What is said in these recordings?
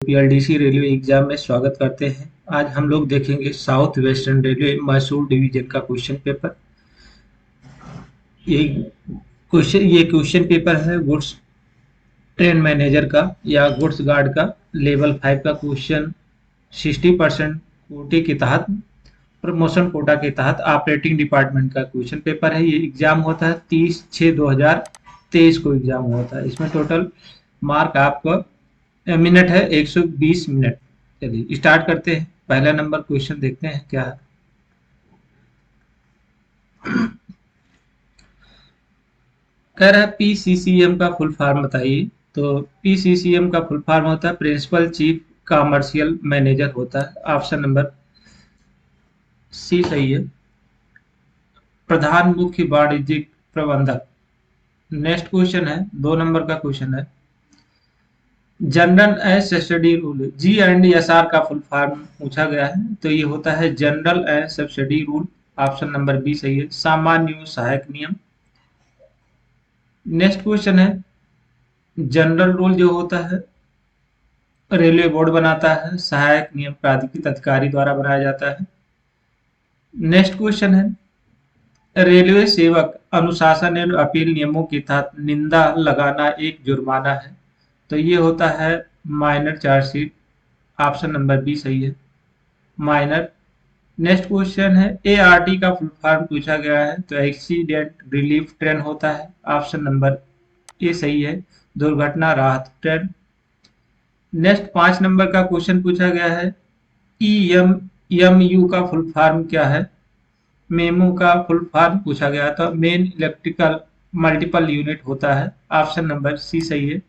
PLDC railway exam में स्वागत करते हैं। आज हम लोग देखेंगे south western railway Mysore division का क्वेश्चन पेपर। ये क्वेश्चन पेपर है गुड्स ट्रेन मैनेजर का या गुड्स गार्ड का लेवल 5 का क्वेश्चन। 60% कोटे के तहत, प्रमोशन कोटा के तहत ऑपरेटिंग डिपार्टमेंट का क्वेश्चन पेपर है। ये एग्जाम होता है 30/6/2023 को एग्जाम होता है। इसमें टोटल मार्क आपको मिनट है 120 मिनट। चलिए स्टार्ट करते हैं। पहला नंबर क्वेश्चन देखते हैं क्या है। कह रहा है पीसीसीएम का फुल फॉर्म बताइए। तो पीसीसीएम का फुल फॉर्म होता है प्रिंसिपल चीफ कमर्शियल मैनेजर होता है। ऑप्शन नंबर सी सही है। प्रधान मुख्य वाणिज्यिक प्रबंधक। नेक्स्ट क्वेश्चन है, 2 नंबर का क्वेश्चन है। General and subsidy rule, G and S R का फुल फॉर्म पूछा गया है, तो ये होता है general and subsidy rule. Option number B सही है। सामान्य एवं सहायक नियम। नेक्स्ट क्वेश्चन है, जनरल रूल जो होता है रेलवे बोर्ड बनाता है, सहायक नियम प्राधिकृत अधिकारी द्वारा बनाया जाता है। नेक्स्ट क्वेश्चन है, रेलवे सेवक अनुशासन एवं अपील नियमों के तहत निंदा लगाना एक जुर्माना है, तो ये होता है minor chargesheet. Option number B सही है, माइनर। नेक्स्ट क्वेश्चन है, एआरटी का फुल फॉर्म पूछा गया है, तो एक्सीडेंट रिलीफ ट्रेन होता है। ऑप्शन नंबर ए सही है, दुर्घटना राहत ट्रेन। नेक्स्ट 5 नंबर का क्वेश्चन पूछा गया है, ईएमयू का फुल फॉर्म क्या है। मेमू का फुल फॉर्म पूछा गया था, मेन इलेक्ट्रिकल मल्टीपल यूनिट होता है। ऑप्शन नंबर सी सही है,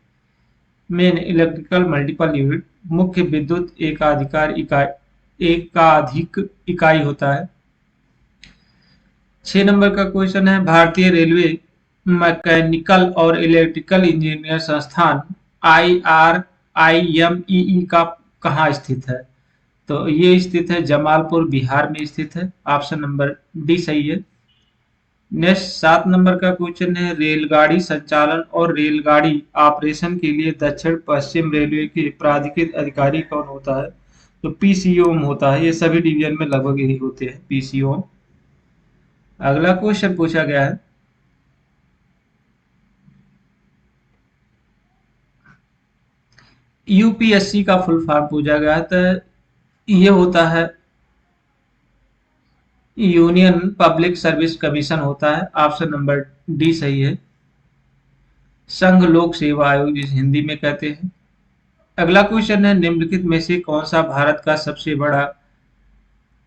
मेन इलेक्ट्रिकल मल्टीपल यूनिट मुख्य विद्युत एकाधिक इकाई होता है। 6 नंबर का क्वेश्चन है, भारतीय रेलवे मैकेनिकल और इलेक्ट्रिकल इंजीनियर संस्थान IRIMEE का कहाँ स्थित है, तो ये स्थित है जमालपुर बिहार में स्थित है। ऑप्शन नंबर डी सही है। नेक्स्ट 7 नंबर का क्वेश्चन है, रेलगाड़ी संचालन और रेलगाड़ी ऑपरेशन के लिए दक्षिण पश्चिम रेलवे के प्राधिकृत अधिकारी कौन होता है, तो पीसीओ होता है। ये सभी डिवीजन में लगभग यही होते हैं, पीसीओ। अगला क्वेश्चन पूछा गया है, यूपीएससी का फुल फॉर्म पूछा गया है, तो ये होता है यूनियन पब्लिक सर्विस कमीशन होता है। ऑप्शन नंबर डी सही है, संघ लोक सेवा आयोग जिसे हिंदी में कहते हैं। अगला क्वेश्चन है, निम्नलिखित में से कौन सा भारत का सबसे बड़ा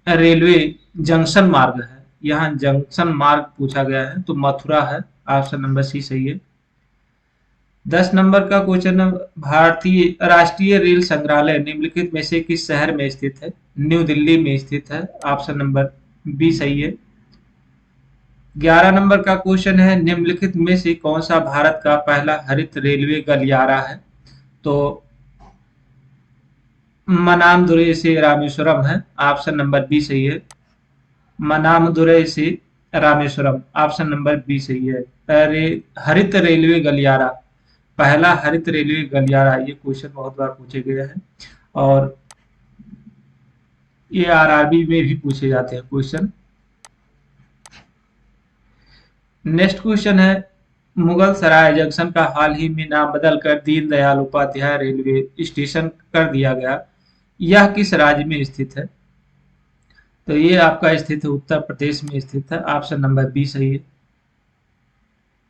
रेलवे जंक्शन मार्ग है। यहाँ जंक्शन मार्ग पूछा गया है, तो मथुरा है। ऑप्शन नंबर सी सही है। 10 नंबर का क्वेश्चन है, भारतीय राष्ट्रीय रेल संग्रहालय निम्नलिखित में से किस शहर में स्थित है, न्यू दिल्ली में स्थित है। ऑप्शन नंबर बी सही है। 11 नंबर का क्वेश्चन है, निम्नलिखित में से कौन सा भारत का पहला हरित रेलवे गलियारा है, तो मनामदुरै से रामेश्वरम है। ऑप्शन नंबर बी सही है, मनामदुरै से रामेश्वरम। ऑप्शन नंबर बी सही है। हरित रेलवे गलियारा, पहला हरित रेलवे गलियारा, ये क्वेश्चन बहुत बार पूछे गए हैं और ये आरआरबी में भी पूछे जाते हैं क्वेश्चन। नेक्स्ट क्वेश्चन है, मुगल सराय जंक्शन का हाल ही में नाम बदलकर दीनदयाल उपाध्याय रेलवे स्टेशन कर दिया गया, यह किस राज्य में स्थित है, तो ये आपका स्थित है उत्तर प्रदेश में स्थित है। ऑप्शन नंबर बी सही है।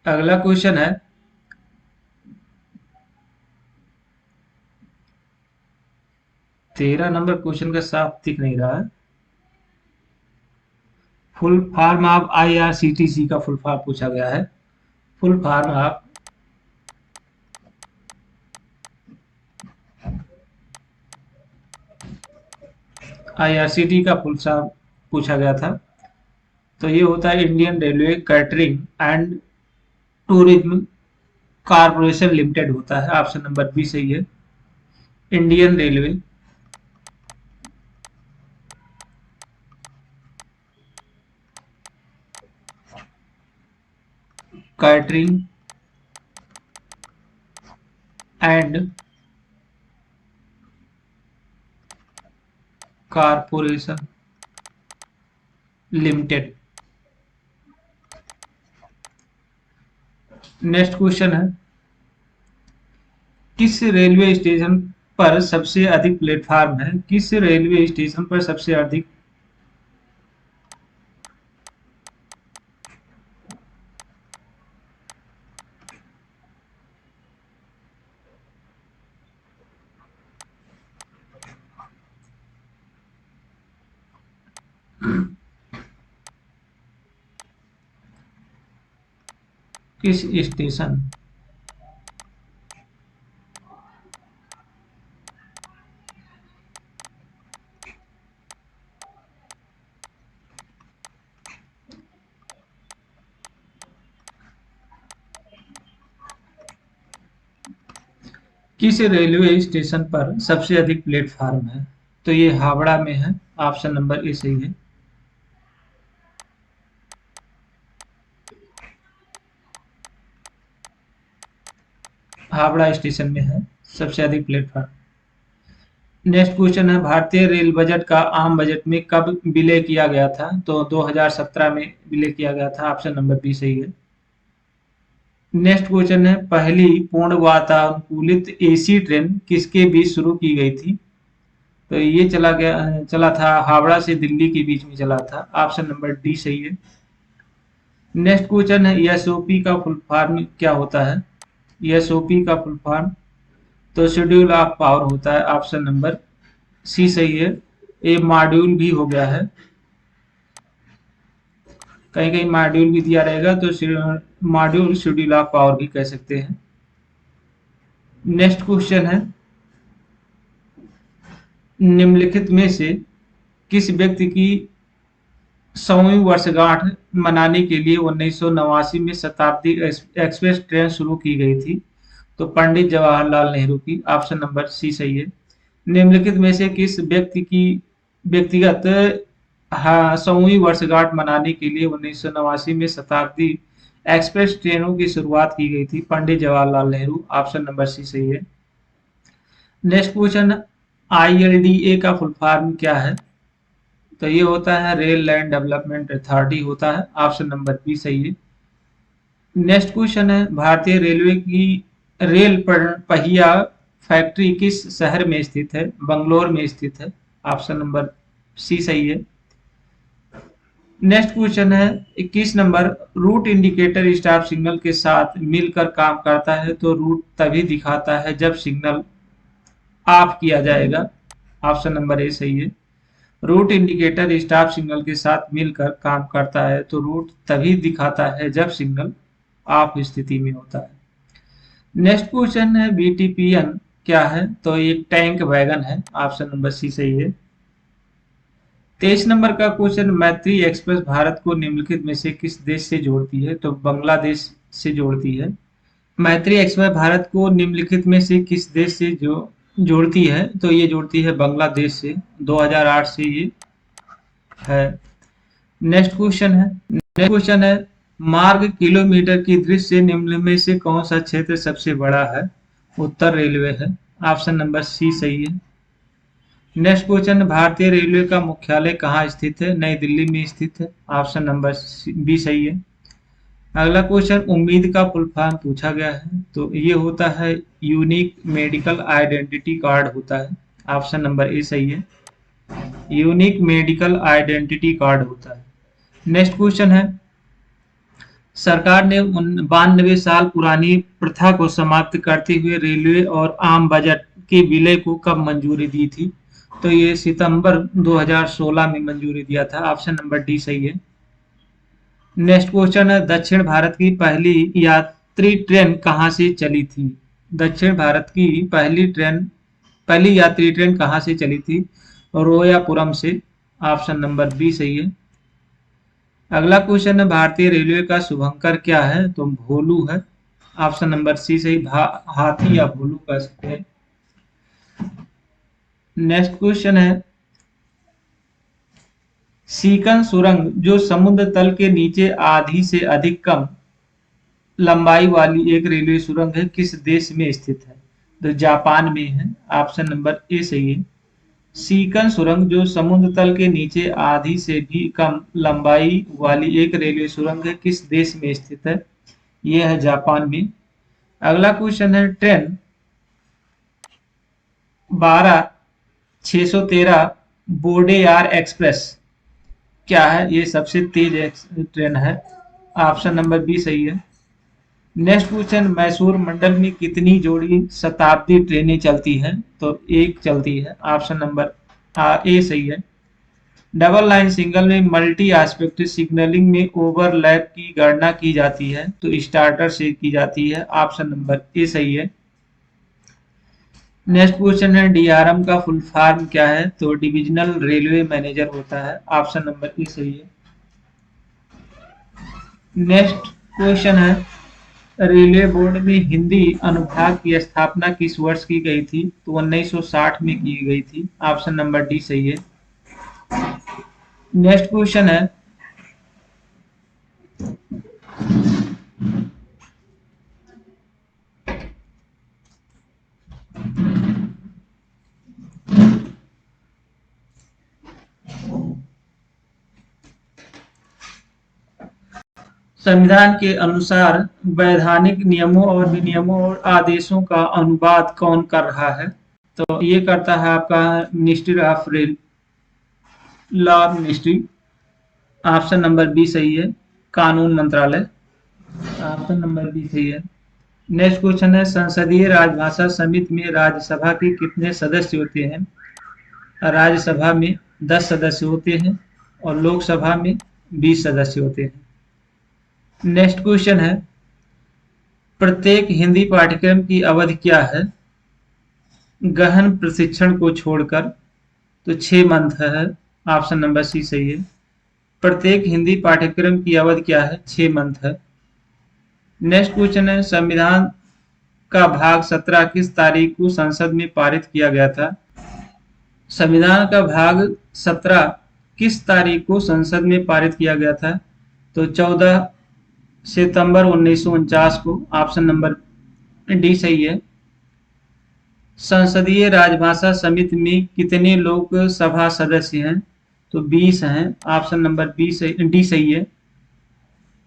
अगला क्वेश्चन है, 13 नंबर क्वेश्चन का साफ दिख नहीं रहा है। फुल फॉर्म ऑफ आईआरसीटीसी का फुल फॉर्म पूछा गया है। फुल फॉर्म ऑफ आईआरसीटी का फुल फॉर्म पूछा गया था, तो ये होता है Indian railway catering and tourism corporation limited होता है। ऑप्शन नंबर बी सही है, Indian railway catering and corporation limited. Next question है, किस रेलवे स्टेशन पर सबसे अधिक प्लेटफार्म है? किस रेलवे स्टेशन पर सबसे अधिक किस स्टेशन किस रेलवे स्टेशन पर सबसे अधिक प्लेटफार्म है? तो ये हावड़ा में है। ऑप्शन नंबर ए सही है। हावड़ा स्टेशन में है सबसे अधिक प्लेटफार्म। नेक्स्ट क्वेश्चन है, भारतीय रेल बजट का आम बजट में कब विलय किया गया था? तो 2017 में विलय किया गया था। ऑप्शन नंबर बी सही है। नेक्स्ट क्वेश्चन है, पहली पूर्ण वातानुकूलित एसी ट्रेन किसके बीच शुरू की गई थी? तो ये चला था हावड़ा से दिल्ली के बीच में चला था। ऑप्शन नंबर डी सही है। नेक्स्ट क्वेश्चन है, एसओपी का फुल फॉर्म क्या होता है? एसओपी का फुल फॉर्म तो शेड्यूल ऑफ पावर होता है। ऑप्शन नंबर सी सही है। ये मॉड्यूल भी हो गया है, कहीं कहीं मॉड्यूल भी दिया रहेगा तो मॉड्यूल शेड्यूल ऑफ पावर भी कह सकते हैं। नेक्स्ट क्वेश्चन है, निम्नलिखित में से किस व्यक्ति की 100वीं वर्षगांठ मनाने के लिए 1989 में शताब्दी एक्सप्रेस ट्रेन शुरू की गई थी? तो पंडित जवाहरलाल नेहरू की। ऑप्शन नंबर सी सही है। निम्नलिखित में से किस व्यक्ति की व्यक्तिगत 100वीं वर्षगांठ मनाने के लिए 1989 में शताब्दी एक्सप्रेस ट्रेनों की शुरुआत की गई थी? पंडित जवाहरलाल नेहरू। ऑप्शन नंबर सी सही है। नेक्स्ट क्वेश्चन, ILDA का फुल फॉर्म क्या है? तो ये होता है रेल लैंड डेवलपमेंट अथॉरिटी होता है। ऑप्शन नंबर बी सही है। नेक्स्ट क्वेश्चन है, भारतीय रेलवे की रेल पहिया फैक्ट्री किस शहर में स्थित है? बंगलोर में स्थित है। ऑप्शन नंबर सी सही है। नेक्स्ट क्वेश्चन है, 21 number, root indicator stop signal के साथ मिलकर काम करता है तो रूट तभी दिखाता है जब सिग्नल ऑफ किया जाएगा। ऑप्शन नंबर ए सही है। रूट इंडिकेटर स्टॉप सिग्नल के साथ मिलकर काम करता है तो रूट तभी दिखाता है जब सिग्नल ऑफ स्थिति में होता है। नेक्स्ट क्वेश्चन है, BTPN क्या है? तो एक टैंक वैगन है। ऑप्शन नंबर सी सही है। 23 नंबर का क्वेश्चन, मैत्री एक्सप्रेस भारत को निम्नलिखित में से किस देश से जोड़ती है? तो बांग्लादेश से जोड़ती है। मैत्री एक्सप्रेस भारत को निम्नलिखित में से किस देश से जोड़ती है? तो ये जोड़ती है बांग्लादेश से। 2008 से ये है। नेक्स्ट क्वेश्चन है, मार्ग किलोमीटर की दृष्टि से निम्न में से कौन सा क्षेत्र सबसे बड़ा है? उत्तर रेलवे है। ऑप्शन नंबर सी सही है। नेक्स्ट क्वेश्चन, भारतीय रेलवे का मुख्यालय कहाँ स्थित है? नई दिल्ली में स्थित है। ऑप्शन नंबर बी सही है। अगला क्वेश्चन, उम्मीद का फुल फॉर्म पूछा गया है तो ये होता है यूनिक मेडिकल आइडेंटिटी कार्ड होता है। ऑप्शन नंबर ए सही है। यूनिक मेडिकल आइडेंटिटी कार्ड होता है। नेक्स्ट क्वेश्चन है, सरकार ने 92 साल पुरानी प्रथा को समाप्त करते हुए रेलवे और आम बजट के विलय को कब मंजूरी दी थी? तो ये सितंबर 2016 में मंजूरी दिया था। ऑप्शन नंबर डी सही है। नेक्स्ट क्वेश्चन है, दक्षिण भारत की पहली यात्री ट्रेन कहाँ से चली थी? दक्षिण भारत की पहली यात्री ट्रेन कहाँ से चली थी? रोयापुरम से। ऑप्शन नंबर बी सही है। अगला क्वेश्चन है, भारतीय रेलवे का शुभंकर क्या है? तो भोलू है। ऑप्शन नंबर सी सही। हाथी या भोलू कह सकते हैं। नेक्स्ट क्वेश्चन है, सीकन सुरंग जो समुद्र तल के नीचे आधी से अधिक कम लंबाई वाली एक रेलवे सुरंग है, किस देश में स्थित है? तो जापान में है। ऑप्शन नंबर ए सही है। सीकन सुरंग जो समुद्र तल के नीचे आधी से भी कम लंबाई वाली एक रेलवे सुरंग है, किस देश में स्थित है? यह है जापान में। अगला क्वेश्चन है, ट्रेन 12 613 बोडेयार एक्सप्रेस क्या है? ये सबसे तेज ट्रेन है। ऑप्शन नंबर बी सही है। नेक्स्ट क्वेश्चन, मैसूर मंडल में कितनी जोड़ी शताब्दी ट्रेनें चलती हैं? तो एक चलती है। ऑप्शन नंबर ए सही है। डबल लाइन सिग्नल में मल्टी एस्पेक्ट सिग्नलिंग में ओवरलैप की गणना की जाती है, तो स्टार्टर से की जाती है। ऑप्शन नंबर ए सही है। नेक्स्ट क्वेश्चन है, डीआरएम का फुल फॉर्म क्या है? तो डिविजनल रेलवे मैनेजर होता है। ऑप्शन नंबर ए सही है। नेक्स्ट क्वेश्चन है, रेलवे बोर्ड में हिंदी अनुभाग की स्थापना किस वर्ष की गई थी? तो 1960 में की गई थी। ऑप्शन नंबर डी सही है। नेक्स्ट क्वेश्चन है, संविधान के अनुसार वैधानिक नियमों और विनियमों और आदेशों का अनुवाद कौन कर रहा है? तो ये करता है आपका ministry of rail, law ministry. Option number B सही है। कानून मंत्रालय। ऑप्शन नंबर बी सही है। नेक्स्ट क्वेश्चन है, संसदीय राजभाषा समिति में राज्यसभा के कितने सदस्य होते हैं? राज्यसभा में 10 सदस्य होते हैं और लोकसभा में 20 सदस्य होते हैं। नेक्स्ट क्वेश्चन है, प्रत्येक हिंदी पाठ्यक्रम की अवधि क्या है गहन प्रशिक्षण को छोड़कर? तो 6 मंथ है। ऑप्शन नंबर सी सही है। प्रत्येक हिंदी पाठ्यक्रम की अवधि क्या है? 6 मंथ है। नेक्स्ट क्वेश्चन है, संविधान का भाग 17 किस तारीख को संसद में पारित किया गया था? संविधान का भाग 17 किस तारीख को संसद में पारित किया गया था? तो 14 सितंबर 1949 को। ऑप्शन नंबर डी सही है। संसदीय राजभाषा समिति में कितने लोकसभा सदस्य हैं? तो 20 हैं। ऑप्शन नंबर डी सही है।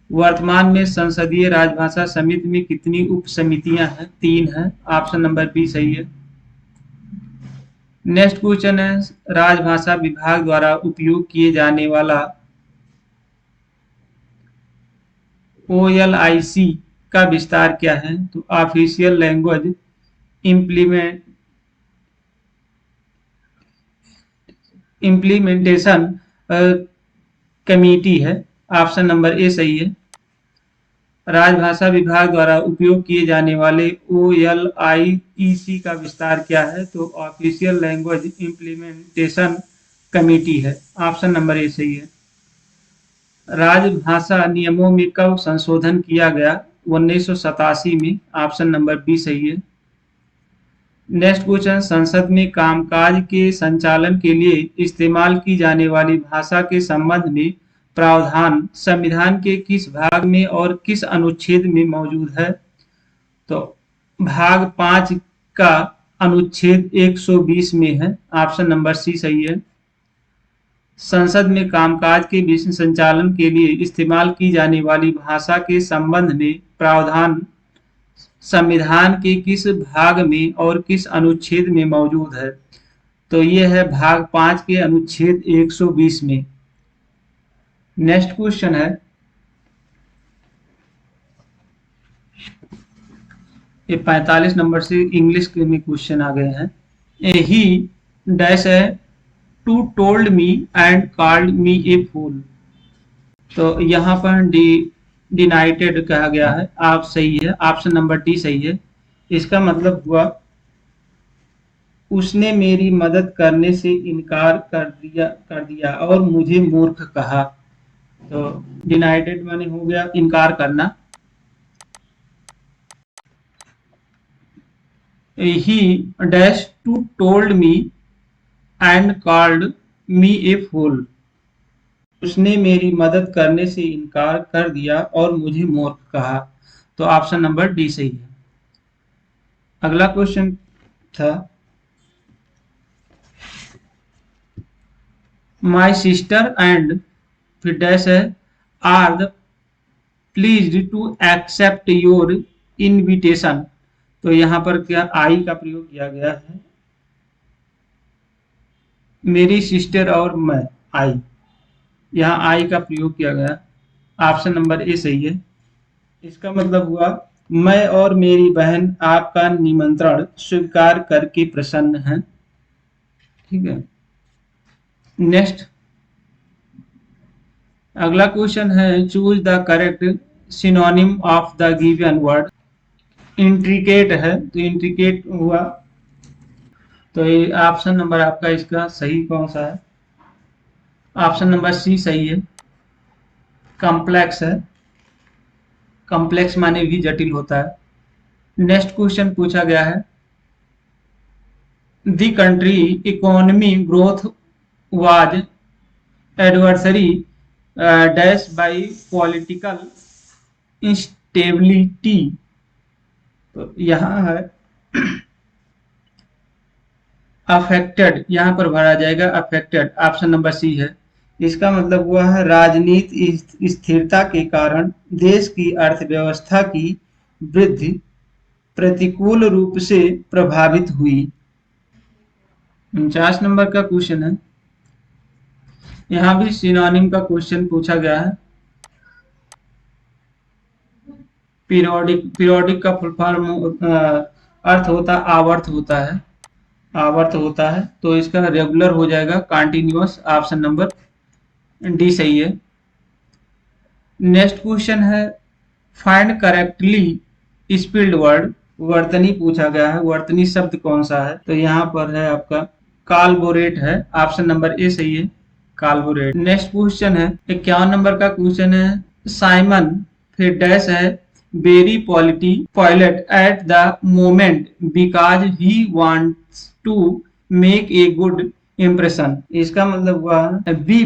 वर्तमान में संसदीय राजभाषा समिति में कितनी उप समितियां हैं? 3 हैं। ऑप्शन नंबर बी सही है। नेक्स्ट क्वेश्चन है, राजभाषा विभाग द्वारा उपयोग किए जाने वाला OLIC का विस्तार क्या है? तो ऑफिशियल लैंग्वेज इम्प्लीमेंटेशन कमेटी है। ऑप्शन नंबर ए सही है। राजभाषा विभाग द्वारा उपयोग किए जाने वाले OLIC का विस्तार क्या है? तो ऑफिशियल लैंग्वेज इम्प्लीमेंटेशन कमेटी है। ऑप्शन नंबर ए सही है। राजभाषा नियमों में कब संशोधन किया गया? 1987 में। ऑप्शन नंबर बी सही है। नेक्स्ट क्वेश्चन, संसद में कामकाज के संचालन के लिए इस्तेमाल की जाने वाली भाषा के संबंध में प्रावधान संविधान के किस भाग में और किस अनुच्छेद में मौजूद है? तो भाग 5 का अनुच्छेद 120 में है। ऑप्शन नंबर सी सही है। संसद में कामकाज के संचालन के लिए इस्तेमाल की जाने वाली भाषा के संबंध में प्रावधान संविधान के किस भाग में और किस अनुच्छेद में मौजूद है? तो यह है भाग 5 के अनुच्छेद 120 में। नेक्स्ट क्वेश्चन है, ये 45 नंबर से इंग्लिश के में क्वेश्चन आ गए हैं। ही डैश है to told me and called me a fool. तो यहाँ पर डिनाइटेड कहा गया है। आप सही है। ऑप्शन नंबर डी सही है। इसका मतलब हुआ उसने मेरी मदद करने से इनकार कर दिया और मुझे मूर्ख कहा। तो डिनाइटेड माने हो गया इनकार करना। He dash to told me and called me a fool. उसने मेरी मदद करने से इनकार कर दिया और मुझे मूर्ख कहा। तो ऑप्शन नंबर डी सही है। अगला क्वेश्चन था, माई सिस्टर एंड फिर डैश है are the pleased to accept your invitation. तो यहाँ पर क्या आई का प्रयोग किया गया है, मेरी सिस्टर और मैं, आई, यहाँ आई का प्रयोग किया गया। ऑप्शन नंबर ए सही है। इसका मतलब हुआ मैं और मेरी बहन आपका निमंत्रण स्वीकार करके प्रसन्न हैं। ठीक है, नेक्स्ट अगला क्वेश्चन है choose the correct synonym of the given word. Intricate है तो इंट्रिकेट हुआ, तो ये ऑप्शन नंबर आपका इसका सही कौन सा है, ऑप्शन नंबर सी सही है। कॉम्प्लेक्स है, कॉम्प्लेक्स माने भी जटिल होता है। नेक्स्ट क्वेश्चन पूछा गया है the country economy growth was adversary dash by political instability. तो यहाँ है अफेक्टेड, यहाँ पर भरा जाएगा अफेक्टेड, ऑप्शन नंबर सी है। इसका मतलब हुआ है राजनीति स्थिरता के कारण देश की अर्थव्यवस्था की वृद्धि प्रतिकूल रूप से प्रभावित हुई। 49 नंबर का क्वेश्चन है, यहाँ भी सिनोनिम का क्वेश्चन पूछा गया है। पीरियोडिक का फुल फॉर्म अर्थ होता है आवर्त होता है, आवर्त होता है, तो इसका रेगुलर हो जाएगा कंटिन्यूअस, ऑप्शन नंबर डी सही है। नेक्स्ट क्वेश्चन है फाइंड करेक्टली स्पेल्ड वर्ड। वर्तनी पूछा गया है, वर्तनी शब्द कौन सा है, तो यहाँ पर है आपका कालबोरेट है, ऑप्शन नंबर ए सही है, कालबोरेट। नेक्स्ट क्वेश्चन है 51 नंबर का क्वेश्चन है साइमन फिर डैश है very polite at the moment because he wants to make a good impression. इसका मतलब हुआ बी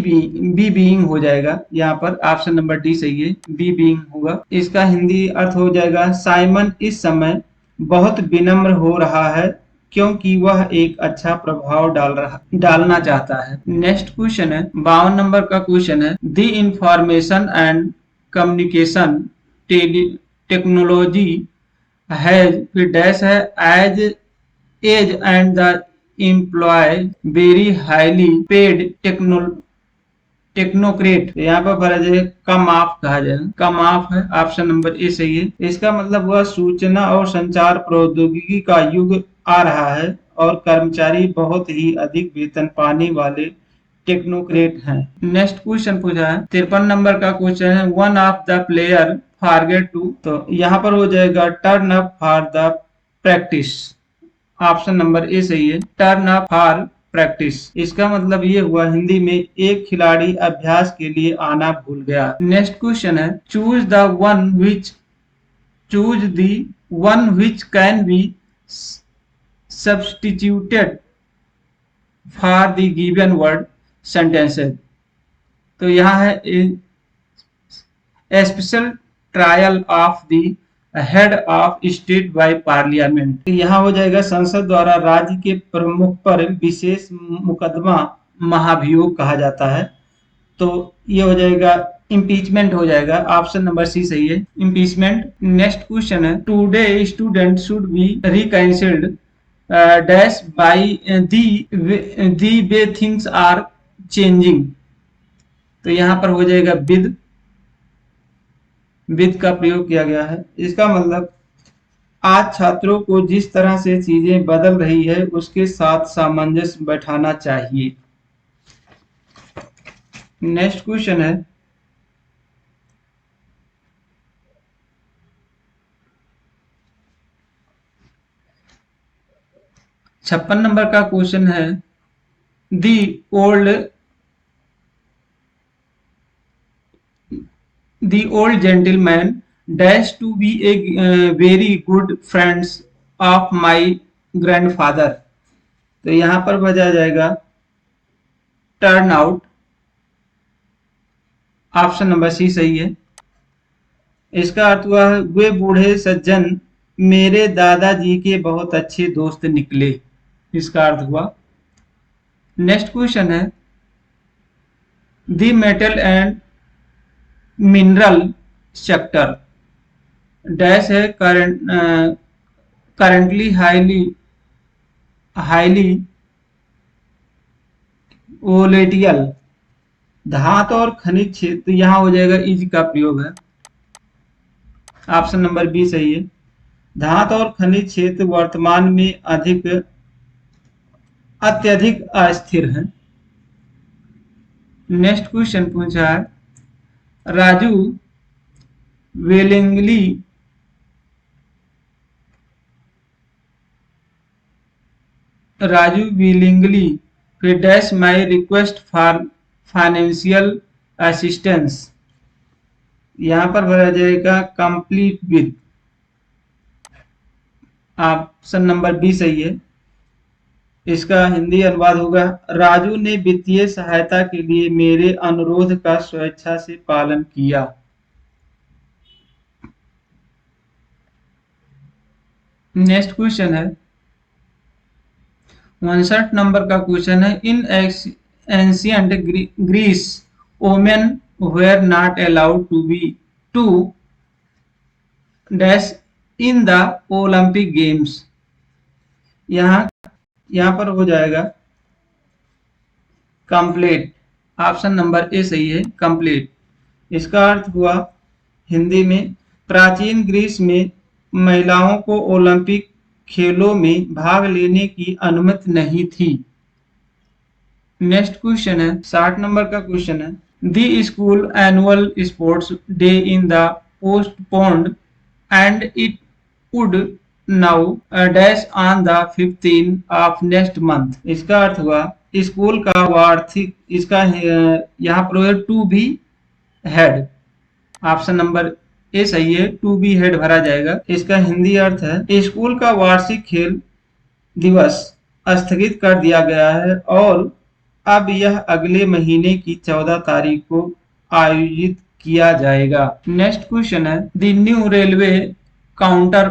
बीइंग हो जाएगा, यहाँ पर ऑप्शन नंबर डी सही है, बी बीइंग होगा। इसका हिंदी अर्थ हो जाएगा साइमन इस समय बहुत विनम्र हो रहा है क्योंकि वह एक अच्छा प्रभाव डालना चाहता है। नेक्स्ट क्वेश्चन है 52 नंबर का क्वेश्चन है the information and communication technology has फिर डैश है as and the employ very highly paid technocrat. यहाँ पर भरा जाए कम ऑफ कहा जाएगा, कम ऑफ है, ऑप्शन नंबर ए सही है। इसका मतलब हुआ सूचना और संचार प्रौद्योगिकी का युग आ रहा है और कर्मचारी बहुत ही अधिक वेतन पाने वाले टेक्नोक्रेट हैं। नेक्स्ट क्वेश्चन पूछा है 53 नंबर का क्वेश्चन है one of the player forget to. तो यहाँ पर हो जाएगा turn up for the practice, option number A सही है, टर्न अप फॉर प्रैक्टिस। इसका मतलब ये हुआ हिंदी में एक खिलाड़ी अभ्यास के लिए आना भूल गया। नेक्स्ट क्वेश्चन है choose the one which can be substituted for the given word sentences. तो यहाँ है special trial of the head of state by parliament. यहाँ हो जाएगा संसद द्वारा राज्य के प्रमुख पर विशेष मुकदमा महाभियोग कहा जाता है, तो ये हो जाएगा इम्पीचमेंट हो जाएगा, ऑप्शन नंबर सी सही है, इम्पीचमेंट। नेक्स्ट क्वेश्चन है today student should be reconciled dash by the way things are changing. तो यहाँ पर हो जाएगा विद का प्रयोग किया गया है। इसका मतलब आज छात्रों को जिस तरह से चीजें बदल रही है उसके साथ सामंजस्य बैठाना चाहिए। नेक्स्ट क्वेश्चन है छप्पन नंबर का क्वेश्चन है दी old gentleman dash to be a very good friends of my grandfather। तो यहाँ पर बजा जाएगा टर्न आउट, ऑप्शन नंबर सी सही है। इसका अर्थ हुआ है वे बूढ़े सज्जन मेरे दादाजी के बहुत अच्छे दोस्त निकले, इसका अर्थ हुआ। नेक्स्ट क्वेश्चन है the metal and mineral sector dash है करंटली हाईली वोलेटिल। धातु और खनिज क्षेत्र यहाँ हो जाएगा इज का प्रयोग है। ऑप्शन नंबर बी सही है। धातु और खनिज क्षेत्र वर्तमान में अत्यधिक अस्थिर है। नेक्स्ट क्वेश्चन पूछा है Raju willingly dash my request for financial assistance. यहां पर भरा जाएगा complete with. Option number B सही है। इसका हिंदी अनुवाद होगा राजू ने वित्तीय सहायता के लिए मेरे अनुरोध का स्वेच्छा से पालन किया। नेक्स्ट क्वेश्चन है 59 नंबर का क्वेश्चन है in ancient Greece women were not allowed to dash in the Olympic games. यहां पर हो जाएगा कंप्लीट। ऑप्शन नंबर ए सही है कंप्लीट। इसका अर्थ हुआ हिंदी में प्राचीन ग्रीस में महिलाओं को ओलंपिक खेलों में भाग लेने की अनुमति नहीं थी। नेक्स्ट क्वेश्चन है 60 नंबर का क्वेश्चन है the school annual sports day in the postponed and it would now dash on the 15 of next month. इसका अर्थ हुआ स्कूल का वार्षिक। इसका यहाँ पर to be head. Option number A सही है टू बी हेड भरा जाएगा। इसका हिंदी अर्थ है स्कूल का वार्षिक खेल दिवस स्थगित कर दिया गया है और अब यह अगले महीने की 14 तारीख को आयोजित किया जाएगा। नेक्स्ट क्वेश्चन है the new railway counter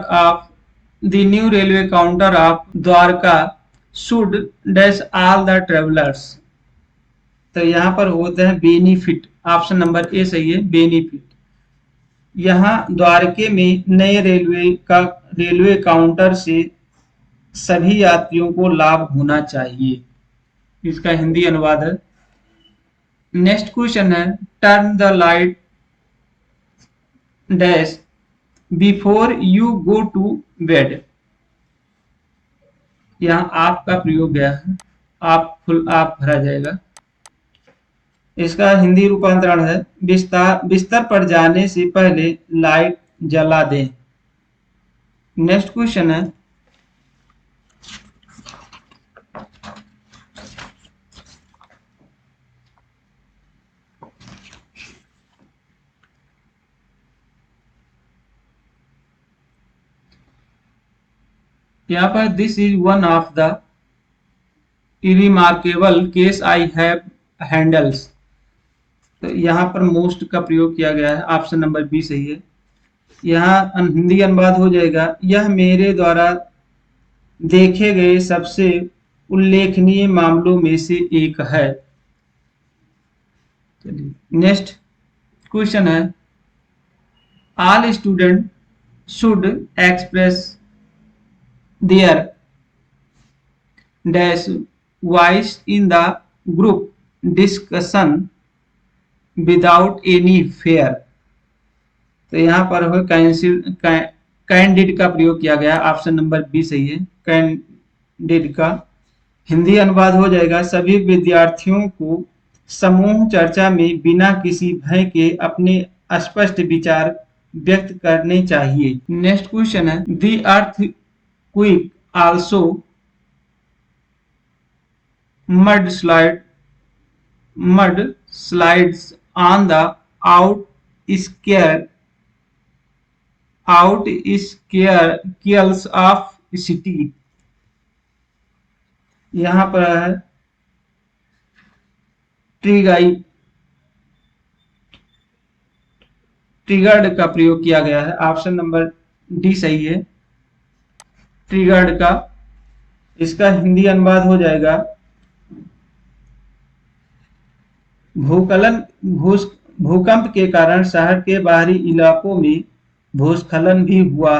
of Dwarka should dash all the travellers. तो यहाँ पर होते हैं बेनिफिट। ऑप्शन नंबर ए सही है बेनिफिट। यहाँ द्वारके में नए रेलवे काउंटर से सभी यात्रियों को लाभ होना चाहिए। इसका हिंदी अनुवाद है। नेक्स्ट क्वेश्चन है turn the light dash before you go to bed. यहाँ आपका प्रयोग गया है। आप भरा जाएगा। इसका हिंदी रूपांतरण है बिस्तर पर जाने से पहले लाइट जला दें। नेक्स्ट क्वेश्चन है यहाँ पर this is one of the remarkable case I have handles. तो यहाँ पर मोस्ट का प्रयोग किया गया है। ऑप्शन नंबर बी सही है। यहाँ हिंदी अनुवाद हो जाएगा यह मेरे द्वारा देखे गए सबसे उल्लेखनीय मामलों में से एक है। नेक्स्ट क्वेश्चन है all student should express their dash voice in the group discussion without any fair. तो यहाँ पर हो कैंडिड का प्रयोग किया गया। ऑप्शन नंबर बी सही है कैंडिड का हिंदी अनुवाद हो जाएगा सभी विद्यार्थियों को समूह चर्चा में बिना किसी भय के अपने स्पष्ट विचार व्यक्त करने चाहिए। नेक्स्ट क्वेश्चन है the earth quick also mud slides on the outskirts of city. यहाँ पर है ट्रिगर्ड का प्रयोग किया गया है। ऑप्शन नंबर डी सही है ट्रिगर्ड का। इसका हिंदी अनुवाद हो जाएगा भूकलन भूस भूकंप के कारण शहर के बाहरी इलाकों में भूस्खलन भी हुआ।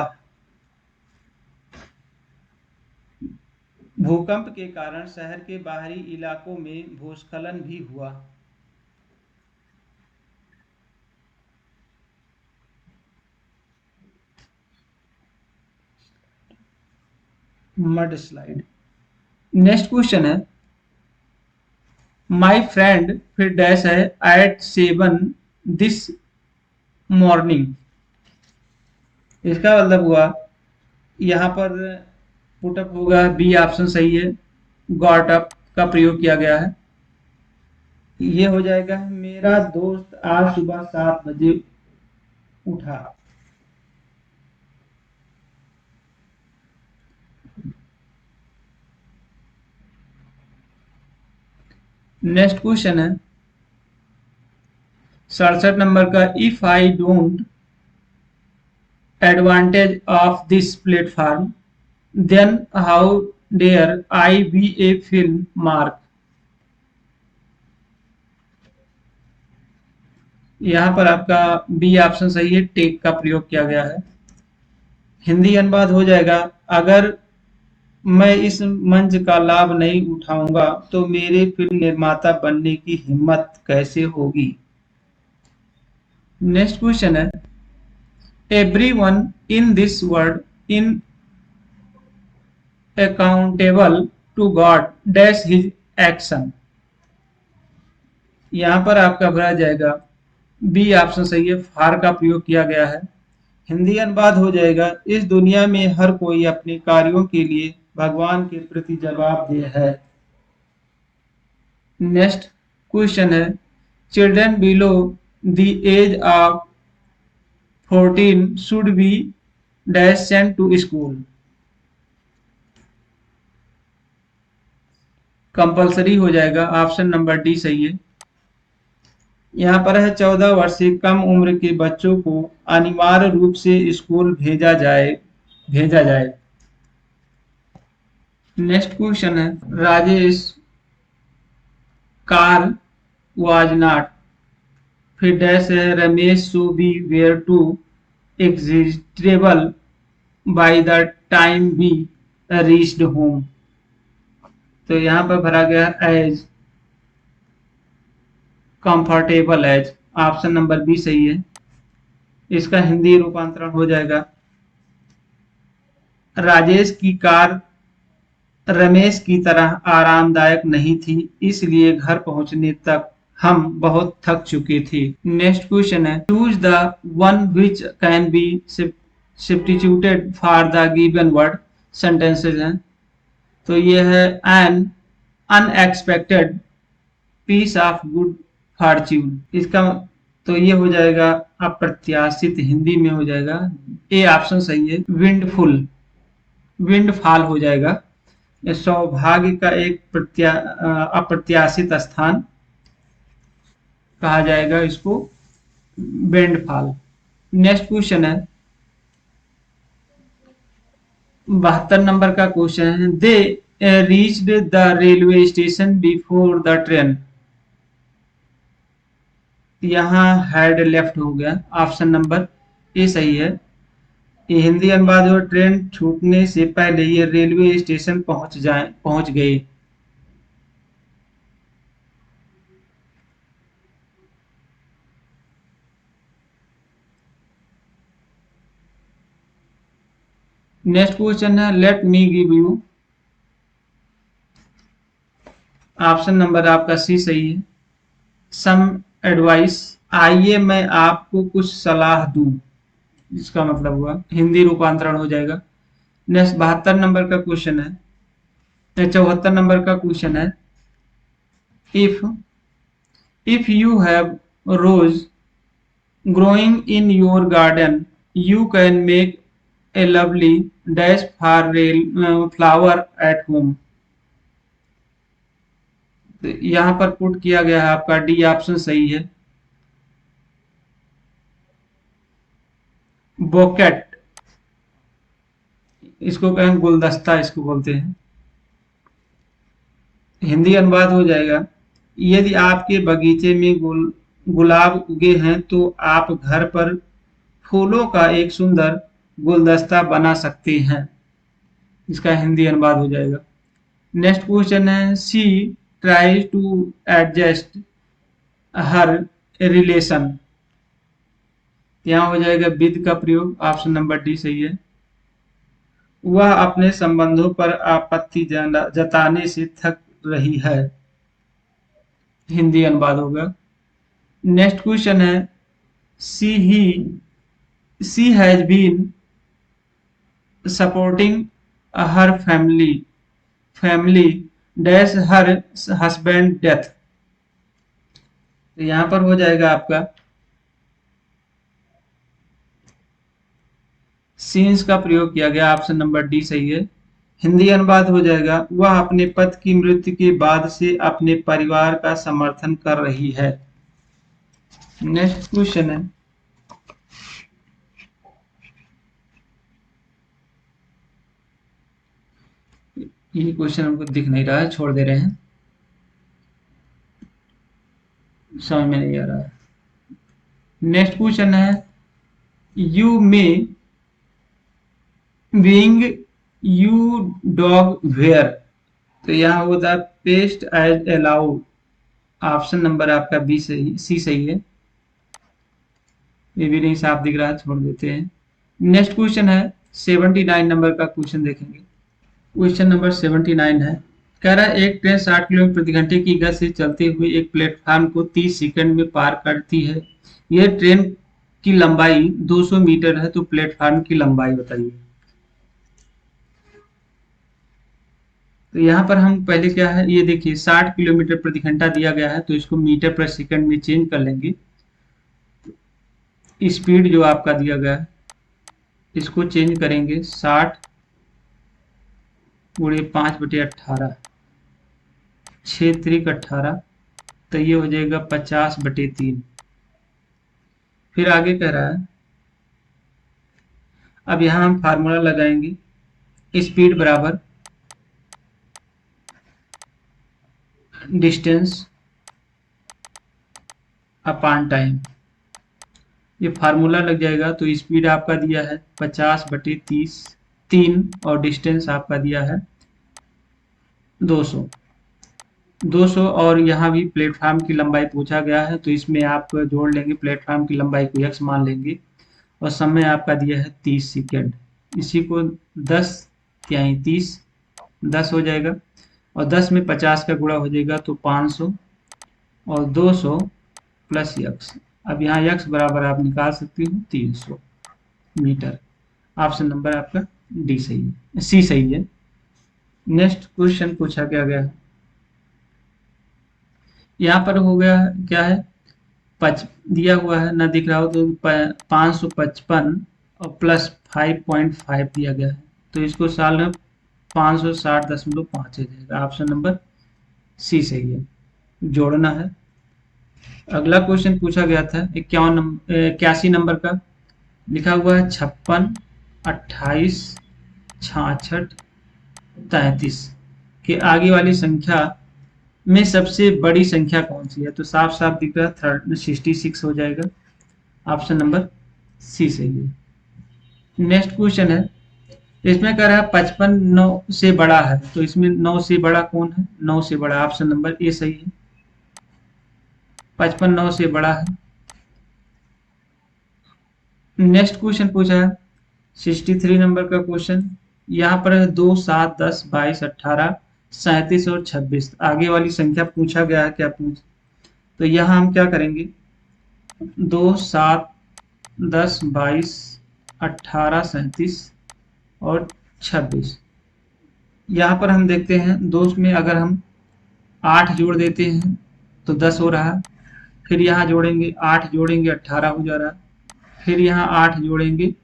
भूकंप के कारण शहर के बाहरी इलाकों में भूस्खलन भी हुआ। Mud slide. नेक्स्ट क्वेश्चन है, माई फ्रेंड फिर डैश है एट 7 दिस मॉर्निंग। इसका मतलब हुआ, यहाँ पर पुटअप होगा, बी ऑप्शन सही है, गॉट अप का प्रयोग किया गया है। ये हो जाएगा, मेरा दोस्त आज सुबह 7 बजे उठा। नेक्स्ट क्वेश्चन है 67 नंबर का, if I don't advantage of this platform then how dare I be a film mark. यहाँ पर आपका बी ऑप्शन सही है, टेक का प्रयोग किया गया है। हिंदी अनुवाद हो जाएगा, अगर मैं इस मंच का लाभ नहीं उठाऊंगा तो मेरे फिल्म निर्माता बनने की हिम्मत कैसे होगी। नेक्स्ट क्वेश्चन है, everyone in this world in accountable to God dash his action. यहां पर आपका भरा जाएगा, बी ऑप्शन सही है, फार का प्रयोग किया गया है। हिंदी अनुवाद हो जाएगा, इस दुनिया में हर कोई अपने कार्यों के लिए भगवान के प्रति जवाबदेह है। नेक्स्ट क्वेश्चन है, children below the age of 14 should be dash sent to school. Compulsory हो जाएगा, ऑप्शन नंबर डी सही है। यहाँ पर है 14 वर्ष से कम उम्र के बच्चों को अनिवार्य रूप से स्कूल भेजा जाए। नेक्स्ट क्वेश्चन है, राजेश कार वाज नॉट फिर डैश है, Ramesh so be where to existable by the time be reached home. तो यहाँ पर भरा गया as comfortable as, option number B सही है। इसका हिंदी रूपांतरण हो जाएगा, राजेश की कार रमेश की तरह आरामदायक नहीं थी, इसलिए घर पहुंचने तक हम बहुत थक चुके थे। नेक्स्ट क्वेश्चन है, choose the one which can be substituted for the given word sentences हैं। तो ये है, an unexpected piece of good fortune. इसका तो ये हो जाएगा अप्रत्याशित, हिंदी में हो जाएगा, ए ऑप्शन सही है, विंडफॉल हो जाएगा। सौभाग्य का एक अप्रत्याशित स्थान कहा जाएगा इसको, विंडफॉल। नेक्स्ट क्वेश्चन है 72 नंबर का क्वेश्चन है, they reached the railway station before the train. यहाँ हेड लेफ्ट हो गया, ऑप्शन नंबर ए सही है। ये हिंदी अनुवाद हो, ट्रेन छूटने से पहले ये रेलवे स्टेशन पहुंच गए। नेक्स्ट क्वेश्चन है, let me give you, option number आपका सी सही है, सम एडवाइस, आइए मैं आपको कुछ सलाह दूं। इसका मतलब हुआ, हिंदी रूपांतरण हो जाएगा। नेक्स्ट 72 नंबर का क्वेश्चन है, 74 नंबर का क्वेश्चन है, if you have rose growing in your garden you can make a lovely dash for flower at home। तो यहाँ पर पुट किया गया है आपका डी ऑप्शन सही है, बोकेट, इसको कहें गुलदस्ता इसको बोलते हैं। हिंदी अनुवाद हो जाएगा, यदि आपके बगीचे में गुलाब उगे हैं तो आप घर पर फूलों का एक सुंदर गुलदस्ता बना सकते हैं। इसका हिंदी अनुवाद हो जाएगा। नेक्स्ट क्वेश्चन है, she try to adjust her relation. यहाँ हो जाएगा विद का प्रयोग, ऑप्शन नंबर डी सही है। वह अपने संबंधों पर आपत्ति जताने से थक रही है। हिंदी अनुवाद होगा। नेक्स्ट क्वेश्चन है, see he she has been supporting her family dash her husband death. तो यहां पर हो जाएगा आपका सीन्स का प्रयोग किया गया, ऑप्शन नंबर डी सही है। हिंदी अनुवाद हो जाएगा, वह अपने पति की मृत्यु के बाद से अपने परिवार का समर्थन कर रही है। नेक्स्ट क्वेश्चन है, ये क्वेश्चन हमको दिख नहीं रहा है, छोड़ दे रहे हैं, समझ में नहीं आ रहा है। नेक्स्ट क्वेश्चन है, you may being you dog wear. तो यहाँ होता है paste as allowed, option number आपका बी सही, सी सही है। ये भी नहीं साफ दिख रहा है, छोड़ देते हैं। नेक्स्ट क्वेश्चन है 79 नंबर का क्वेश्चन देखेंगे। क्वेश्चन नंबर 79 है, कह रहा है एक ट्रेन 60 किलोमीटर प्रति घंटे की गति से चलते हुए एक प्लेटफार्म को 30 सेकंड में पार करती है। यह ट्रेन की लंबाई 200 मीटर है, तो प्लेटफार्म की लंबाई बताइए। तो यहाँ पर हम पहले क्या है, ये देखिए 60 किलोमीटर प्रति घंटा दिया गया है, तो इसको मीटर पर सेकंड में चेंज कर लेंगे। स्पीड जो आपका दिया गया है इसको चेंज करेंगे 60 गुणे 5/18, 6 त्रिक 18, तो ये हो जाएगा 50/3। फिर आगे कह रहा है, अब यहां हम फार्मूला लगाएंगे, स्पीड बराबर डिस्टेंस अपॉन टाइम। ये फार्मूला लग जाएगा, तो स्पीड आपका दिया है 50/3 और डिस्टेंस आपका दिया है 200 और यहाँ भी प्लेटफार्म की लंबाई पूछा गया है, तो इसमें आप जोड़ लेंगे, प्लेटफार्म की लंबाई को x मान लेंगे और समय आपका दिया है 30 सेकेंड। इसी को 10 तिहाई 30, 10 हो जाएगा और 10 में 50 का गुणा हो जाएगा, तो 500 और 200 प्लस x। अब यहाँ x बराबर आप निकाल सकते हो 300 मीटर। ऑप्शन नंबर आपका डी सही है, सी सही है। नेक्स्ट क्वेश्चन पूछा क्या गया है, यहाँ पर हो गया क्या है, दिया हुआ है ना, दिख रहा हो तो 555 और प्लस 5.5 दिया गया है, तो इसको साल में 560.5 हो जाएगा। ऑप्शन नंबर सी सही है, जोड़ना है। अगला क्वेश्चन पूछा गया था 81 नंबर का, लिखा हुआ है 56, 28, 66, 33 के आगे वाली संख्या में सबसे बड़ी संख्या कौन सी है। तो साफ साफ दिख रहा है 66 हो जाएगा। ऑप्शन नंबर सी सही है। नेक्स्ट क्वेश्चन है, इसमें कह रहा है 55 9 से बड़ा है, तो इसमें 9 से बड़ा कौन है, 9 से बड़ा ऑप्शन नंबर ए सही है, 55 9 से बड़ा है। नेक्स्ट क्वेश्चन पूछा है 63 नंबर का क्वेश्चन, यहाँ पर है 2, 7, 10, 22, 18, 37 और 26। आगे वाली संख्या पूछा गया है, क्या तो यहाँ हम क्या करेंगे, 2, 7, 10, 22, 18, 37 और 26। यहाँ पर हम देखते हैं 2 में अगर हम 8 जोड़ देते हैं तो 10 हो रहा है, फिर यहाँ जोड़ेंगे 8 जोड़ेंगे 18 हो जा रहा है, फिर यहाँ 8 जोड़ेंगे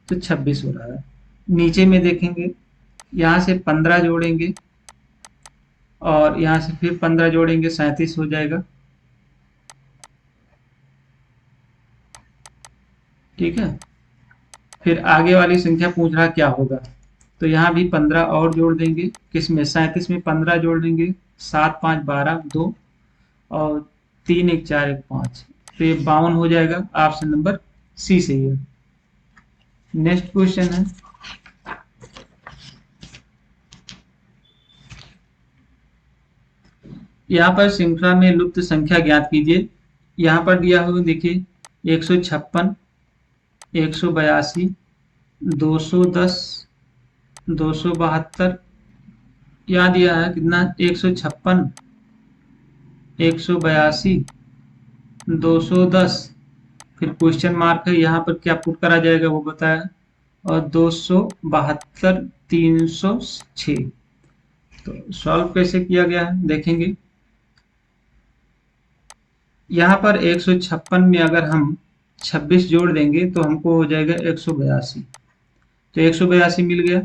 तो 26 हो रहा है। नीचे में देखेंगे, यहाँ से 15 जोड़ेंगे और यहाँ से फिर 15 जोड़ेंगे 37 हो जाएगा। ठीक है, फिर आगे वाली संख्या पूछ रहा क्या होगा, तो यहाँ भी 15 और जोड़ देंगे, किसमें 37 में 15 जोड़ देंगे, 7, 5, 12, 2 और 3 1 4 1 5, तो ये 52 हो जाएगा। ऑप्शन नंबर सी सही है। नेक्स्ट क्वेश्चन है, यहाँ पर श्रृंखला में लुप्त संख्या ज्ञात कीजिए। यहाँ पर दिया हुआ देखिए 156, 182, 210, 272, यहाँ दिया है कितना 156, 182, 210, फिर क्वेश्चन मार्क है, यहाँ पर क्या पुट करा जाएगा वो बताया, और 272, 306। तो सॉल्व कैसे किया गया है देखेंगे। यहाँ पर 156 में अगर हम 26 जोड़ देंगे तो हमको हो जाएगा 182, तो 182 मिल गया।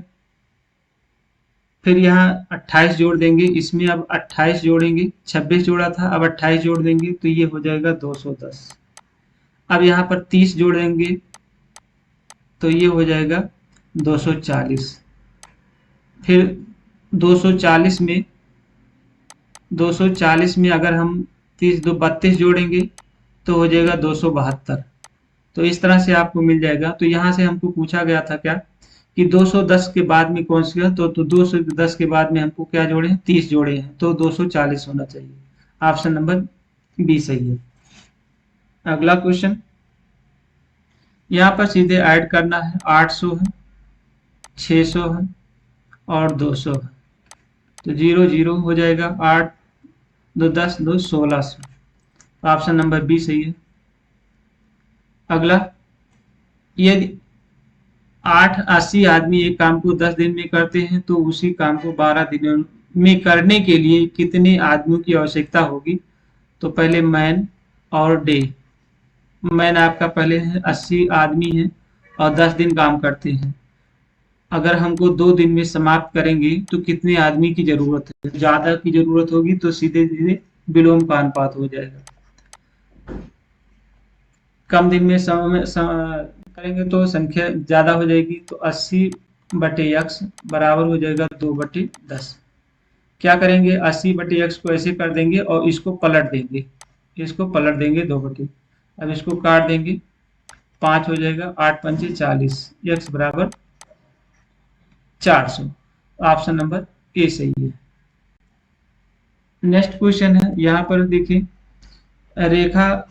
फिर यहाँ 28 जोड़ देंगे, इसमें अब 28 जोड़ेंगे, 26 जोड़ा था अब 28 जोड़ देंगे तो ये हो जाएगा 210। अब यहाँ पर 30 जोड़ेंगे तो ये हो जाएगा 240। फिर 240 में 240 में अगर हम 30 दो 32 जोड़ेंगे तो हो जाएगा 272। तो इस तरह से आपको मिल जाएगा। तो यहाँ से हमको पूछा गया था क्या कि 210 के बाद में कौन सा, तो 210 के बाद में हमको क्या जोड़े हैं, 30 जोड़े हैं, तो 240 होना चाहिए। ऑप्शन नंबर बी सही है। अगला क्वेश्चन, यहाँ पर सीधे ऐड करना है। 800 है, 600 है और 200 है, तो 0 0 हो जाएगा। 8 2 10 2 1600, ऑप्शन नंबर बी सही है। अगला, यदि 80 आदमी एक काम को 10 दिन में करते हैं तो उसी काम को 12 दिनों में करने के लिए कितने आदमियों की आवश्यकता होगी। तो पहले मैन और डे। मैन आपका पहले है 80 आदमी है और 10 दिन काम करते हैं। अगर हमको 2 दिन में समाप्त करेंगे तो कितने आदमी की जरूरत है, ज्यादा की जरूरत होगी तो सीधे सीधे विलोम का अनुपात हो जाएगा। कम दिन में करेंगे तो संख्या ज्यादा हो जाएगी, तो 80/x बराबर हो जाएगा 2/10। क्या करेंगे, 80/x को ऐसे कर देंगे और इसको पलट देंगे, इसको पलट देंगे 2/, अब इसको काट देंगे, 5 हो जाएगा, 8 पंचे 40, x बराबर 400। ऑप्शन नंबर ए सही है। नेक्स्ट क्वेश्चन है, यहाँ पर देखिए रेखा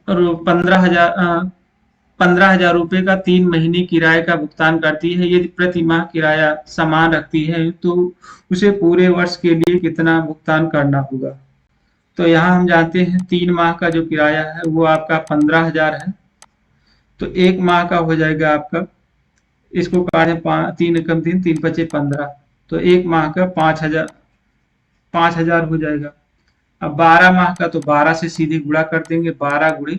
15,000 रुपए का 3 महीने किराए का भुगतान करती है। यदि प्रति माह किराया समान रखती है तो उसे पूरे वर्ष के लिए कितना भुगतान करना होगा। तो यहाँ हम जानते हैं 3 माह का जो किराया है वो आपका 15,000 है, तो 1 माह का हो जाएगा आपका, इसको काटे 3 एकम 3 3 पचे 15, तो 1 माह का 5,000 हो जाएगा। अब 12 माह का तो 12 से सीधे गुणा कर देंगे, 12 गुणे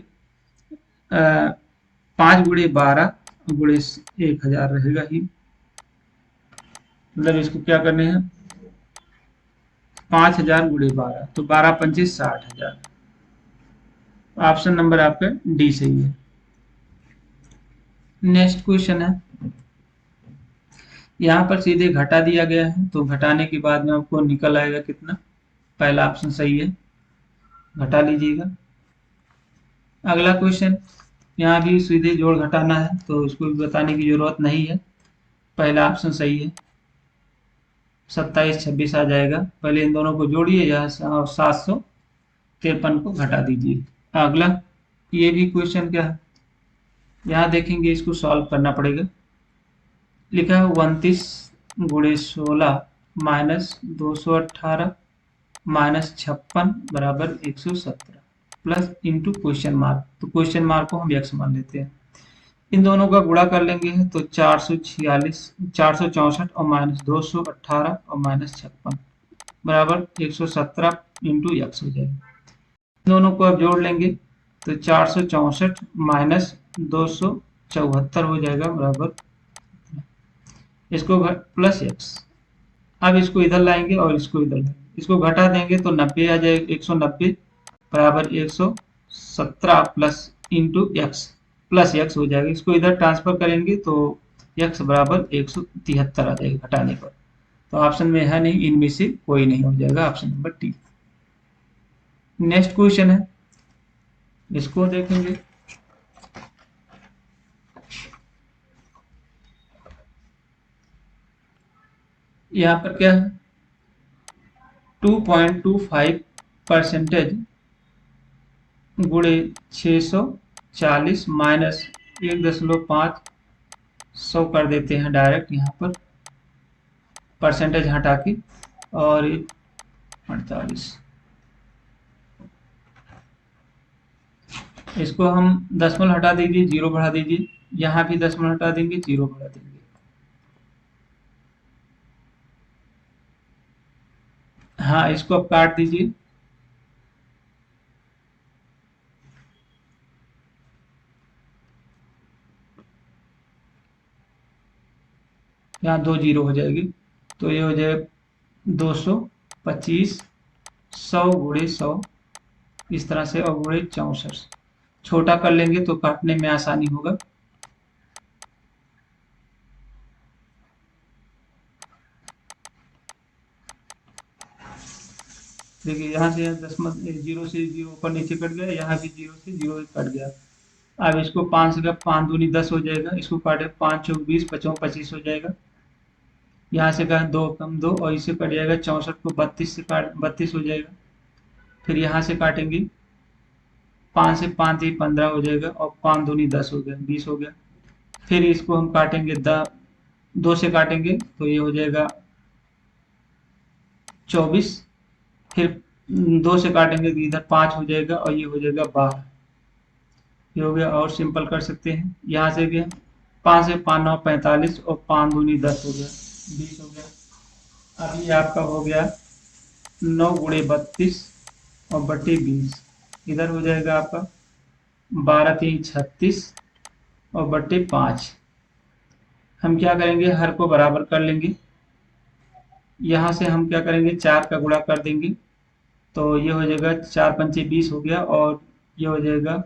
5 गुणे 12 गुणे 1000 रहेगा ही, मतलब इसको क्या करने हैं 5000 गुणे 12, तो 12 पंचे 60,000। ऑप्शन नंबर आपका डी सही है। नेक्स्ट क्वेश्चन है, यहाँ पर सीधे घटा दिया गया है, तो घटाने के बाद में आपको निकल आएगा कितना, पहला ऑप्शन सही है, घटा लीजिएगा। अगला क्वेश्चन, यहाँ भी सीधे जोड़ घटाना है तो उसको भी बताने की जरूरत नहीं है, पहला ऑप्शन सही है, 27 26 आ जाएगा। पहले इन दोनों को जोड़िए, यहाँ 753 को घटा दीजिए। अगला, ये भी क्वेश्चन क्या है, यहाँ देखेंगे, इसको सॉल्व करना पड़ेगा। लिखा है 29 गुणे 16 माइनस 218 माइनस 56 बराबर 117 प्लस इंटू क्वेश्चन मार्क, तो क्वेश्चन मार्क को हम x मान लेते हैं। इन दोनों का गुणा कर लेंगे तो 446 464 और माइनस 218 और माइनस 56 बराबर 117 इंटू एक्स हो जाएगा। इन दोनों को अब जोड़ लेंगे तो 464 माइनस 274 हो जाएगा बराबर, इसको प्लस एक्स। अब इसको इधर लाएंगे और इसको इधर लाएंगे, इसको घटा देंगे तो 90 आ जाएगा, 190 बराबर 117 plus into x plus x हो जाएगा। इसको इधर ट्रांसफर करेंगे तो एक्स बराबर 173 आ जाएगा घटाने पर। तो ऑप्शन में है नहीं, इनमें से कोई नहीं, हो जाएगा option number T. Next question है, इसको देखेंगे। यहाँ पर क्या है, 2.25% गुणे 640 माइनस 1.5 कर देते हैं डायरेक्ट यहाँ पर परसेंटेज हटा के, और 48, इसको हम दशमलव हटा दीजिए, जीरो बढ़ा दीजिए, यहाँ भी दशमलव हटा देंगे, जीरो बढ़ा देंगे। हाँ, इसको अब काट दीजिए, यहाँ 2 जीरो हो जाएगी, तो ये हो जाए 225, 100 गुणे 100, इस तरह से, और गुणे 64। छोटा कर लेंगे तो काटने में आसानी होगा। देखिए यहाँ से दशमलव जीरो से जीरो ऊपर नीचे कट गया, यहाँ भी जीरो से जीरो कट गया। अब इसको 5 से 5 दूनी 10 हो जाएगा, इसको काटे 5 चौक 20, 5 25 हो जाएगा। यहाँ से कहा 2 कम 2, और इससे कट जाएगा 64 को 32 से काट 32 हो जाएगा। फिर यहाँ से काटेंगे 5 से 5 ही 15 हो जाएगा, और 5 दूनी 10 हो गया, 20 हो गया। फिर इसको हम काटेंगे 2 से काटेंगे तो ये हो जाएगा 24। फिर 2 से काटेंगे तो इधर 5 हो जाएगा, और ये हो जाएगा 12। ये हो गया, और सिंपल कर सकते हैं। यहाँ से गया 5 से 5 9 45, और 5 दूनी 10 हो गया, 20 हो गया। अब ये आपका हो गया 9 गुणे 32 और बटे 20, इधर हो जाएगा आपका 12 3 36 और बटे 5। हम क्या करेंगे, हर को बराबर कर लेंगे। यहाँ से हम क्या करेंगे, 4 का गुणा कर देंगे, तो ये हो जाएगा 4 पंचे 20 हो गया, और ये हो जाएगा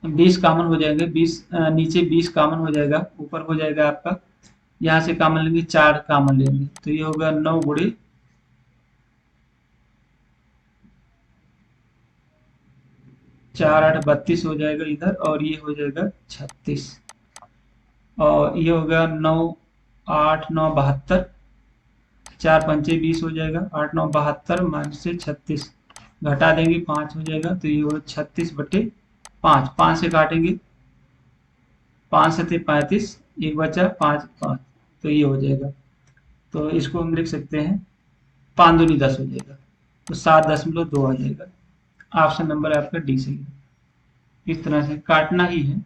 20 कॉमन हो जाएंगे, 20 नीचे 20 कॉमन हो जाएगा, ऊपर हो जाएगा आपका, यहाँ से कॉमन लेंगे 4 कॉमन लेंगे, तो ये होगा 9 गुणे 4 8 32 हो जाएगा इधर, और ये हो जाएगा 36, और ये होगा 9 8 9 72, 4 पंचे 20 हो जाएगा, 8 9 72 माइनस से 36, घटा देंगे 5 हो जाएगा, तो ये होगा 36 बटे 5। 5 से काटेंगे, 5 सत्ते 35, एक बचा 5 5, तो ये हो जाएगा। तो इसको हम लिख सकते हैं 5 दूनी 10 हो जाएगा, तो 7.2 आ जाएगा। ऑप्शन नंबर आपका डी सही है। इस तरह से काटना ही है।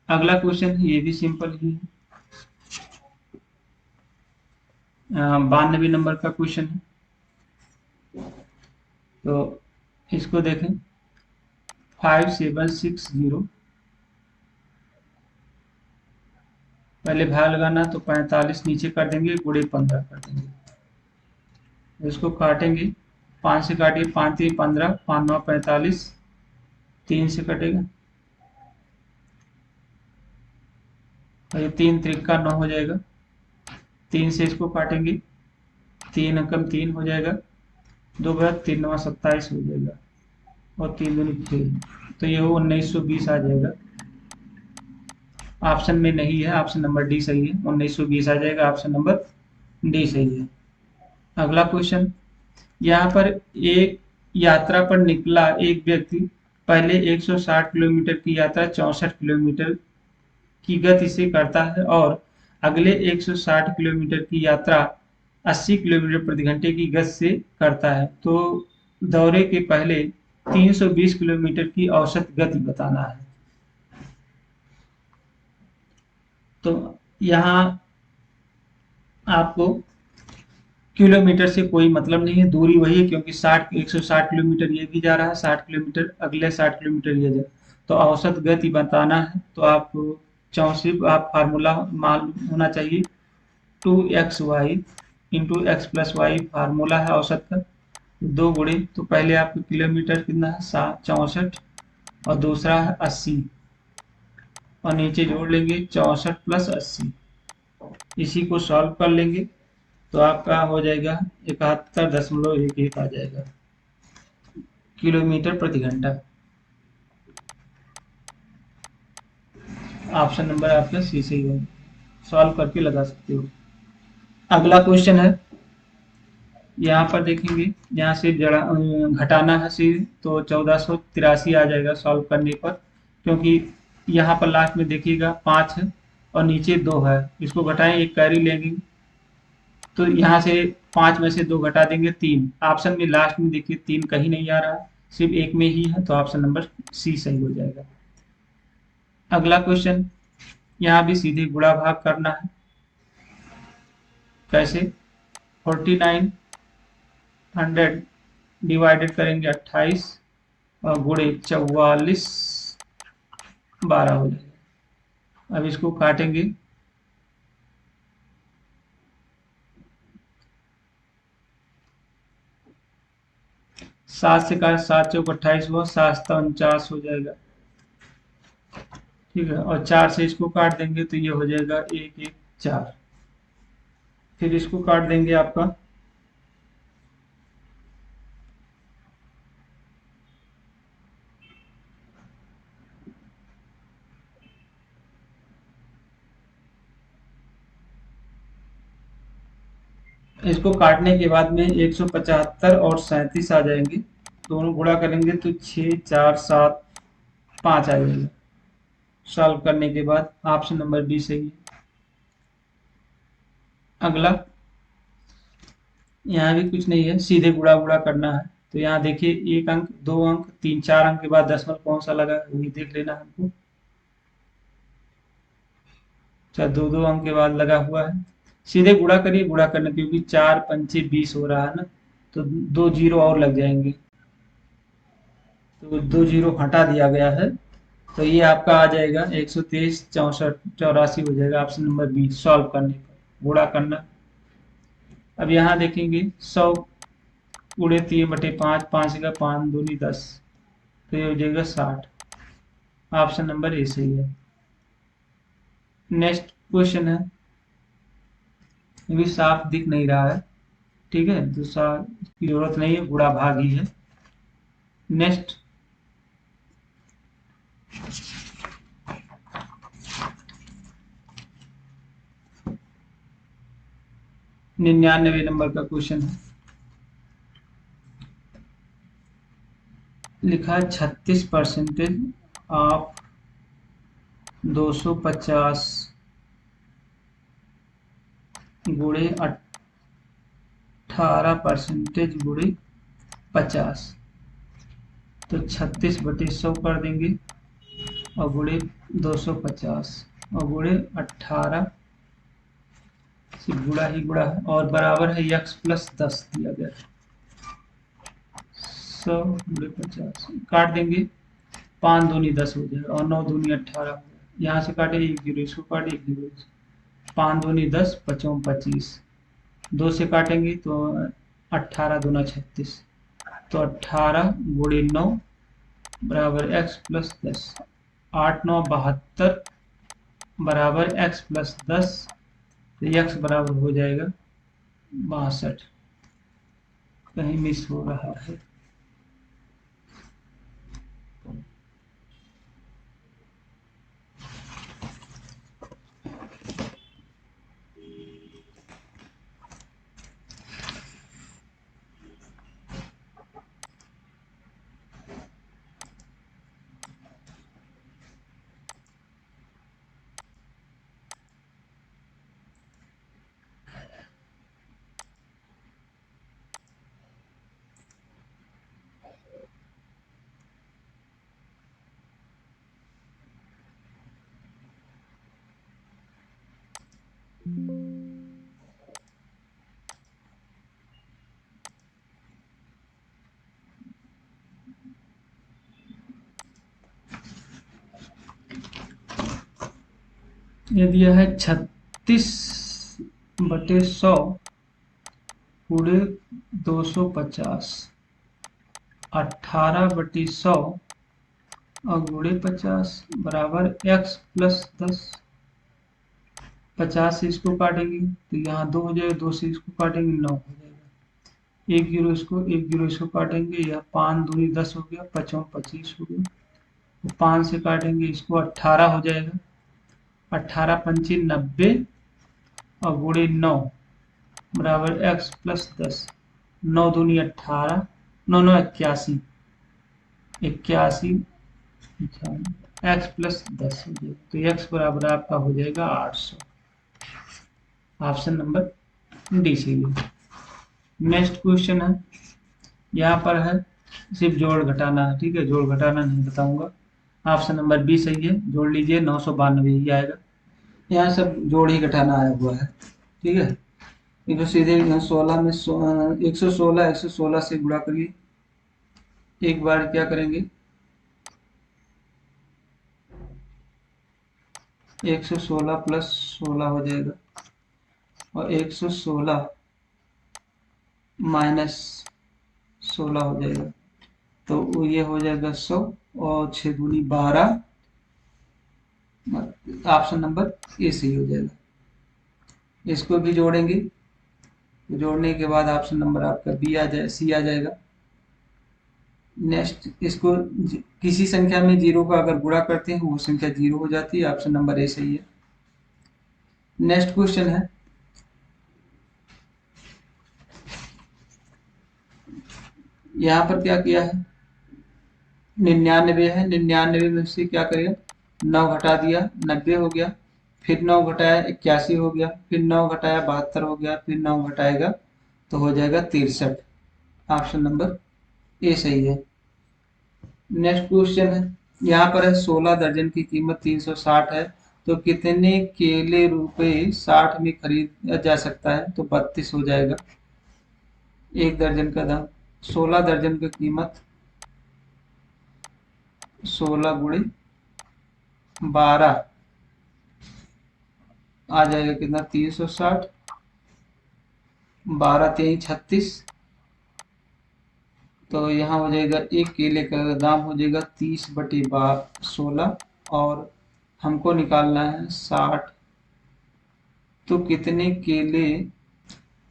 अगला क्वेश्चन ये भी सिंपल ही है, 92 नंबर का क्वेश्चन है। तो इसको देखें, 5760, पहले भाग लगाना, तो 45 नीचे कर देंगे, गुणे 15 कर देंगे। इसको काटेंगे, 5 से काटिए, 5 3 15, 5 9 45, 3 से कटेगा, और ये 3 त्रिका 9 हो जाएगा। 3 से इसको काटेंगे, 3 अंकम 3 हो जाएगा, 2 बड़ा 3 9 27 हो जाएगा, और 3 दूनी 6, तो ये 1920 आ जाएगा। ऑप्शन में नहीं है, ऑप्शन नंबर डी सही है, 1920 आ जाएगा, ऑप्शन नंबर डी सही है। अगला क्वेश्चन, यहाँ पर एक यात्रा पर निकला एक व्यक्ति पहले 160 किलोमीटर की यात्रा 64 किलोमीटर की गति से करता है, और अगले 160 किलोमीटर की यात्रा 80 किलोमीटर प्रति घंटे की गति से करता है, तो दौरे के पहले 320 किलोमीटर की औसत गति बताना है। तो यहाँ आपको किलोमीटर से कोई मतलब नहीं है, दूरी वही है, क्योंकि 160 किलोमीटर ये भी जा रहा है, 60 किलोमीटर अगले 60 किलोमीटर ये जा, तो औसत गति बताना है। तो आपको सिर्फ आप फार्मूला मालूम होना चाहिए, 2xy into x plus y formula है औसत का, 2 गुणे, तो पहले आपको किलोमीटर कितना है 64, और दूसरा है 80, और नीचे जोड़ लेंगे 64 प्लस 80, इसी को सॉल्व कर लेंगे तो आपका हो जाएगा 71.11 आ जाएगा किलोमीटर प्रति घंटा। ऑप्शन नंबर आपका सी सही होगा, सॉल्व करके लगा सकते हो। अगला क्वेश्चन है, यहाँ पर देखेंगे, यहाँ से घटाना है सी, तो 1483 आ जाएगा सॉल्व करने पर, क्योंकि यहाँ पर लास्ट में देखिएगा 5 है और नीचे 2 है, इसको घटाएं एक कैरी लेंगे तो यहाँ से 5 में से 2 घटा देंगे 3। ऑप्शन में लास्ट में देखिए 3 कहीं नहीं आ रहा, सिर्फ एक में ही है, तो ऑप्शन नंबर सी सही हो जाएगा। अगला क्वेश्चन, यहाँ भी सीधे गुणा भाग करना है। कैसे? 4900 डिवाइडेड करेंगे 28 और गुणे 44 12 हो जाएगा। अब इसको काटेंगे, 7 से काट, 7 चौक 28 हुआ, 7 49 हो जाएगा। ठीक है, और 4 से इसको काट देंगे तो ये हो जाएगा 1 1 4। फिर इसको काट देंगे आपका, इसको काटने के बाद में 175 और 37 आ जाएंगे, दोनों गुणा करेंगे तो 6 4 7 5 आ जाएगा। सॉल्व करने के बाद ऑप्शन नंबर बी सही है। अगला, यहाँ भी कुछ नहीं है, सीधे गुणा गुणा करना है। तो यहाँ देखिए 1 अंक 2 अंक 3 4 अंक के बाद दशमलव कौन सा लगा है वही देख लेना हमको। अच्छा, 2 अंक के बाद लगा हुआ है, सीधे गुणा करिए, गुणा करने, क्योंकि 4 पंचे 20 हो रहा है ना, तो 2 जीरो और लग जाएंगे, तो 2 जीरो हटा दिया गया है, तो ये आपका आ जाएगा 123 64 84 हो जाएगा। ऑप्शन नंबर बी सॉल्व करने पर गुणा करना। अब यहाँ देखेंगे 100 गुणे 3/5, 5 का 5 दूनी 10, तो ये हो जाएगा 60। ऑप्शन नंबर ए सही है। नेक्स्ट क्वेश्चन है, ये भी साफ दिख नहीं रहा है, ठीक है, दूसरा की जरूरत नहीं है, गुणा भाग ही है। नेक्स्ट, निन्यानवे नंबर का क्वेश्चन है, लिखा है 36% ऑफ 250 गुणे 18% गुणे 50, तो 36/100 कर देंगे और गुणे 250 और गुणे 18, सिर्फ गुणा ही गुणा है, और बराबर है x+10 दिया गया, 100 गुणे 50 काट देंगे, 5 दूनी 10 हो जाएगा और 9 दूनी 18 हो जाएगा। यहाँ से काटे 1 जीरो, इसको काटे 1 जीरो, 5 दूनी 10 5 25, 2 से काटेंगे तो 18 दूना 36, तो 18 गुणे 9 बराबर x+10, 8 9 72 बराबर x+10, तो x बराबर हो जाएगा 62। कहीं मिस हो रहा है, ये दिया है 36/100 गुणे 250, 18/100 और गुणे 50 बराबर x+10, 50 से इसको काटेंगे तो यहाँ 2 हो जाएगा, 2 से इसको काटेंगे 9 हो जाएगा। 1 जीरो इसको काटेंगे, या 5 दूनी 10 हो गया, 5 25 हो गया। तो 5 से काटेंगे इसको 18 हो जाएगा। 18 पंचे 90 और गुणे 9 बराबर x प्लस 10। 9 दूनी 18, 9 9 81, 81 x प्लस 10 हो जाएगा। तो x बराबर आपका हो जाएगा 800। ऑप्शन नंबर डी सही है। नेक्स्ट क्वेश्चन है, यहाँ पर है सिर्फ जोड़ घटाना है, ठीक है, जोड़ घटाना नहीं बताऊंगा। ऑप्शन नंबर बी सही है, जोड़ लीजिए 992 ही आएगा। यहाँ सब जोड़ ही घटाना आया हुआ है, ठीक है। इनको सीधे 16 में 116 से गुणा करिए। एक बार क्या करेंगे, 116 प्लस 16 हो जाएगा, और 116 माइनस 16 हो जाएगा। तो ये हो जाएगा 100 और 6 दूनी 12। ऑप्शन नंबर ए सही हो जाएगा। इसको भी जोड़ेंगे, तो जोड़ने के बाद ऑप्शन नंबर आपका बी आ जाए, सी आ जाएगा। नेक्स्ट, इसको किसी संख्या में 0 का अगर गुणा करते हैं वो संख्या 0 हो जाती है। ऑप्शन नंबर ए सही है। नेक्स्ट क्वेश्चन है, यहाँ पर क्या किया है, 99 है, 99 में से क्या करेगा, 9 घटा दिया, 90 हो गया, फिर 9 घटाया 81 हो गया, फिर 9 घटाया 72 हो गया, फिर 9 घटाएगा तो हो जाएगा 63। ऑप्शन नंबर ए सही है। नेक्स्ट क्वेश्चन है, यहाँ पर है 16 दर्जन की कीमत 360 है, तो कितने केले रुपए 60 में खरीदा जा सकता है, तो 32 हो जाएगा। एक दर्जन का दाम, 16 दर्जन की कीमत 16 गुणे 12 आ जाएगा कितना, 360, 12 3 36। तो यहाँ हो जाएगा एक केले का दाम हो जाएगा 30/16, और हमको निकालना है 60। तो कितने केले,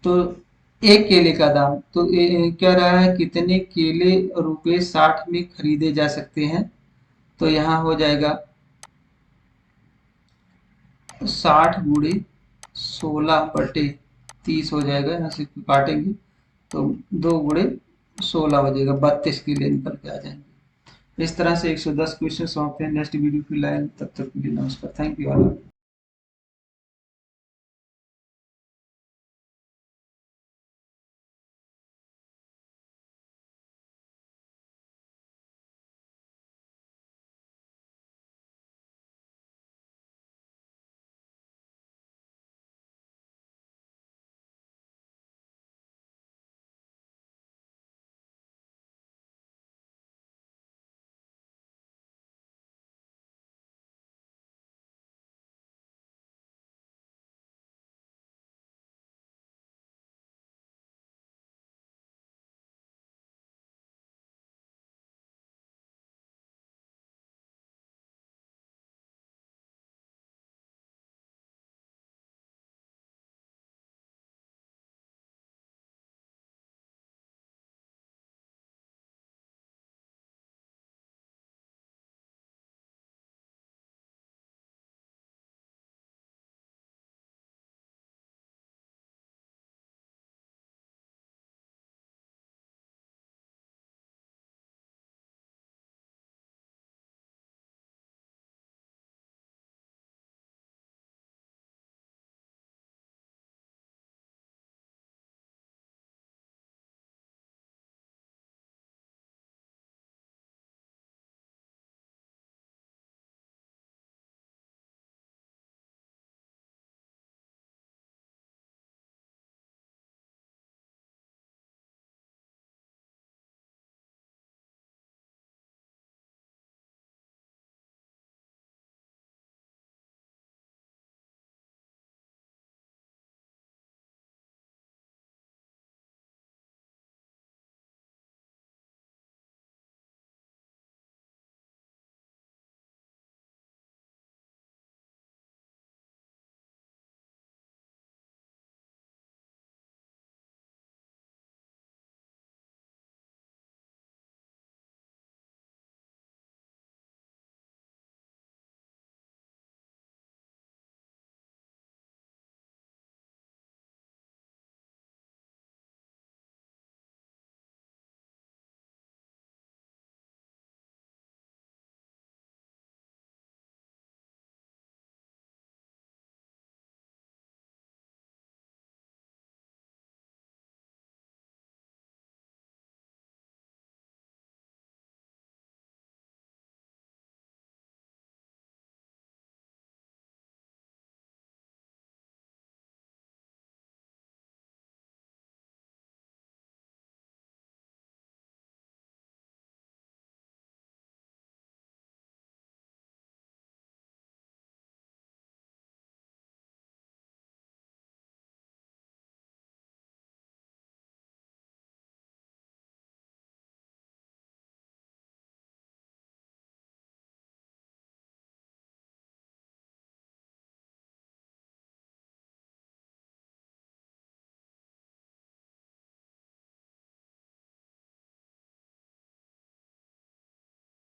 तो एक केले का दाम, तो क्या रहा है, कितने केले रुपए 60 में खरीदे जा सकते हैं। तो यहाँ हो जाएगा 60 गुणे 16/30 हो जाएगा। यहाँ से काटेंगे तो 2 गुणे 16 हो जाएगा, 32 केले निकल के आ जाएंगे। इस तरह से 110 क्वेश्चन सॉल्व हैं। नेक्स्ट वीडियो की लाइन, तब तक के लिए नमस्कार, थैंक यू ऑल।